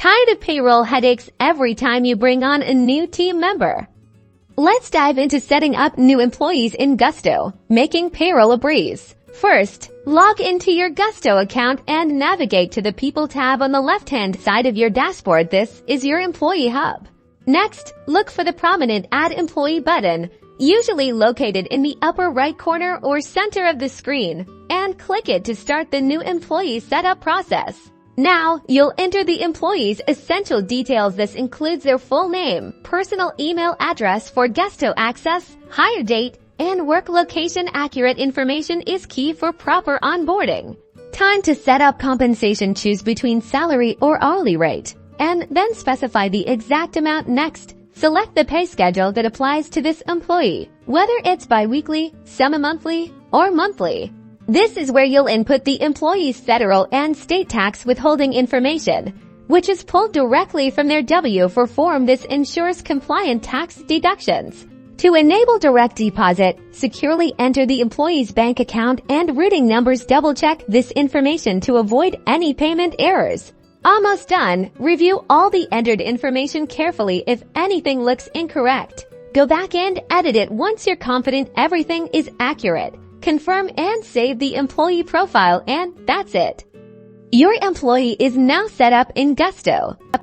Tired of payroll headaches every time you bring on a new team member? Let's dive into setting up new employees in Gusto, making payroll a breeze. First, log into your Gusto account and navigate to the People tab on the left-hand side of your dashboard. This is your employee hub. Next, look for the prominent Add Employee button, usually located in the upper right corner or center of the screen, and click it to start the new employee setup process. Now, you'll enter the employee's essential details. This includes their full name, personal email address for Gusto access, hire date, and work location. Accurate information is key for proper onboarding. Time to set up compensation. Choose between salary or hourly rate, and then specify the exact amount. Next, select the pay schedule that applies to this employee, whether it's bi-weekly, semi-monthly, or monthly. This is where you'll input the employee's federal and state tax withholding information, which is pulled directly from their W-4 form. This ensures compliant tax deductions. To enable direct deposit, securely enter the employee's bank account and routing numbers. Double-check this information to avoid any payment errors. Almost done. Review all the entered information carefully. If anything looks incorrect, go back and edit it. Once you're confident everything is accurate, confirm and save the employee profile, and that's it. Your employee is now set up in Gusto.